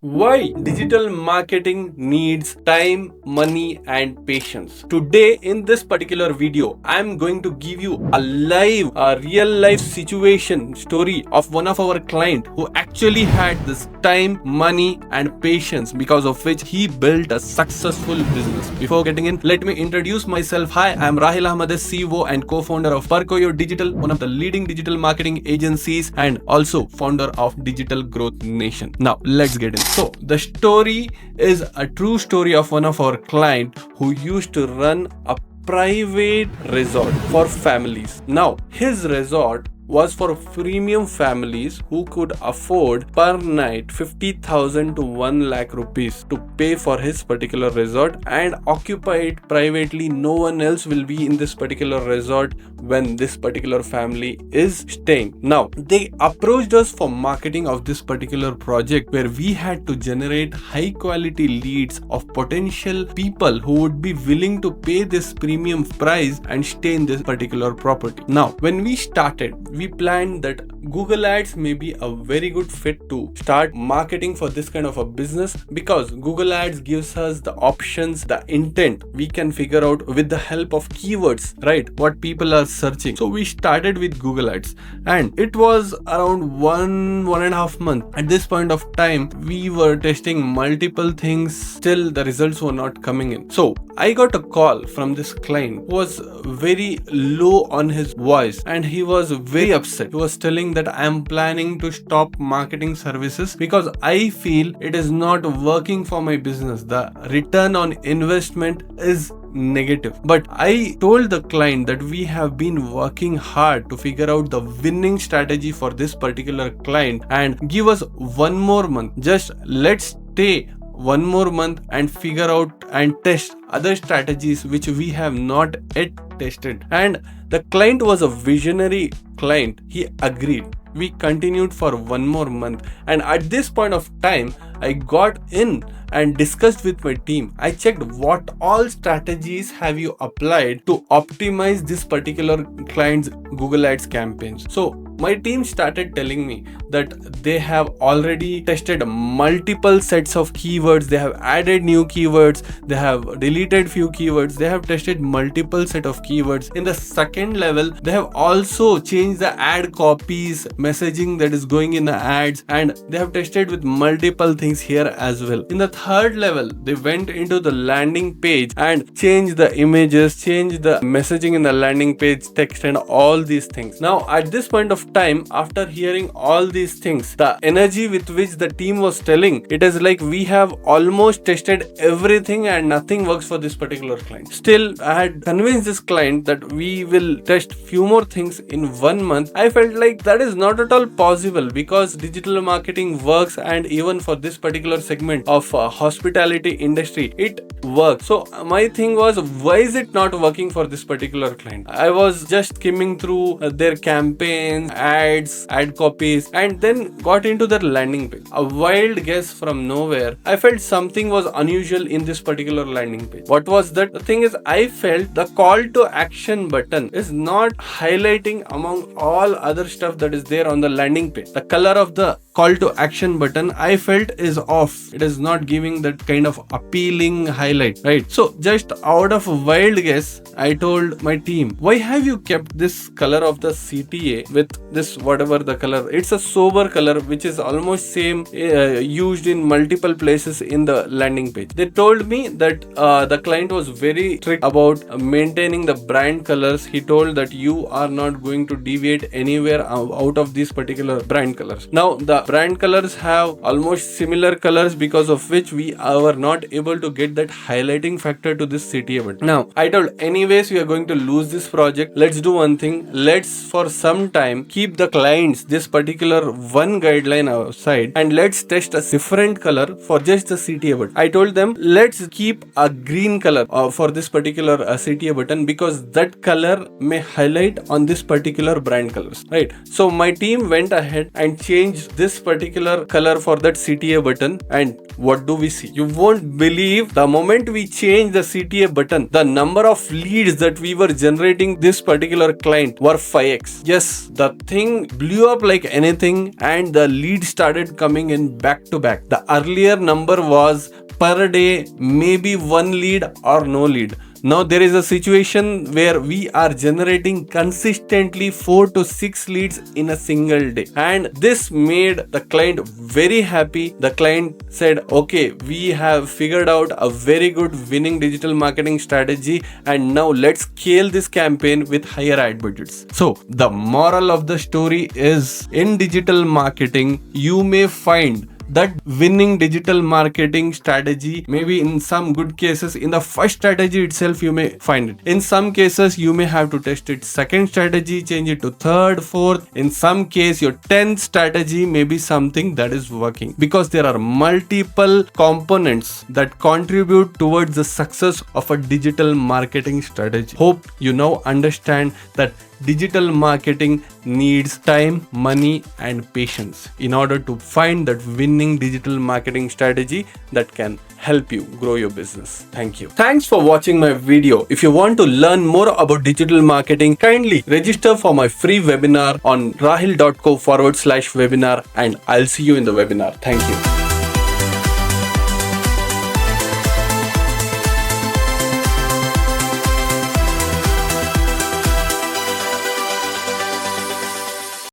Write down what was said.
Why digital marketing needs time, money, and patience. Today, in this particular video, I'm going to give you a real life situation story of one of our client who actually had this time, money, and patience, because of which he built a successful business. Before getting in, let me introduce myself. Hi, I'm Rahil Ahmed, CEO and co-founder of Parkoyo Digital, one of the leading digital marketing agencies, and also founder of Digital Growth Nation. Now, let's get in. So the story is a true story of one of our client who used to run a private resort for families. Now his resort was for premium families who could afford per night 50,000 to 1 lakh rupees to pay for his particular resort and occupy it privately. No one else will be in this particular resort when this particular family is staying. Now they approached us for marketing of this particular project, where we had to generate high quality leads of potential people who would be willing to pay this premium price and stay in this particular property. Now when we started, we planned that Google Ads may be a very good fit to start marketing for this kind of a business, because Google Ads gives us the options, the intent we can figure out with the help of keywords, right? What people are searching. So we started with Google Ads, and it was around one and a half month. At this point of time, we were testing multiple things, still the results were not coming in. So I got a call from this client who was very low on his voice, and he was very upset. He was telling that I am planning to stop marketing services because I feel it is not working for my business. The return on investment is negative. But I told the client that we have been working hard to figure out the winning strategy for this particular client, and give us one more month. Just let's stay one more month and figure out and test other strategies which we have not yet tested. And the client was a visionary client. He agreed. We continued for one more month, and at this point of time I got in and discussed with my team. I checked what all strategies have you applied to optimize this particular client's Google Ads campaigns. So my team started telling me that they have already tested multiple sets of keywords, they have added new keywords, they have deleted few keywords, they have tested multiple set of keywords. In the second level, they have also changed the ad copies, messaging that is going in the ads, and they have tested with multiple things here as well. In the third level, they went into the landing page and changed the images, changed the messaging in the landing page, text, and all these things. Now at this point of time, after hearing all these things, the energy with which the team was telling, it is like we have almost tested everything and nothing works for this particular client. Still, I had convinced this client that we will test few more things in 1 month. I felt like that is not at all possible, because digital marketing works, and even for this particular segment of hospitality industry, it works. So my thing was, why is it not working for this particular client? I was just skimming through their campaigns, ads, ad copies, and then got into their landing page. A wild guess from nowhere, I felt something was unusual in this particular landing page. What was that? The thing is, I felt the call to action button is not highlighting among all other stuff that is there on the landing page. The color of the call to action button, I felt, is off. It is not giving that kind of appealing highlight, right? So just out of a wild guess, I told my team, why have you kept this color of the CTA with this whatever the color? It's a sober color which is almost same used in multiple places in the landing page. They told me that the client was very strict about maintaining the brand colors. He told that you are not going to deviate anywhere out of these particular brand colors. Now the brand colors have almost similar colors, because of which we were not able to get that highlighting factor to this CTA button. Now I told, anyways we are going to lose this project. Let's do one thing. Let's for some time keep the clients this particular one guideline outside, and let's test a different color for just the CTA button. I told them, let's keep a green color for this particular CTA button, because that color may highlight on this particular brand colors, right? So my team went ahead and changed this particular color for that CTA button, and what do we see? You won't believe, the moment we change the CTA button, the number of leads that we were generating this particular client were 5x. Yes, the thing blew up like anything. working and the leads started coming in back to back. The earlier number was per day maybe one lead or no lead. Now there is a situation where we are generating consistently 4 to 6 leads in a single day, and this made the client very happy. The client said, okay, we have figured out a very good winning digital marketing strategy, and now let's scale this campaign with higher ad budgets. So the moral of the story is, in digital marketing you may find that winning digital marketing strategy, maybe in some good cases in the first strategy itself you may find it. In some cases you may have to test it second strategy, change it to third, fourth. In some case your 10th strategy may be something that is working, because there are multiple components that contribute towards the success of a digital marketing strategy. Hope you now understand that digital marketing needs time, money and patience in order to find that winning digital marketing strategy that can help you grow your business. Thank you. Thanks for watching my video. If you want to learn more about digital marketing, kindly register for my free webinar on rahil.co/webinar, and I'll see you in the webinar. Thank you.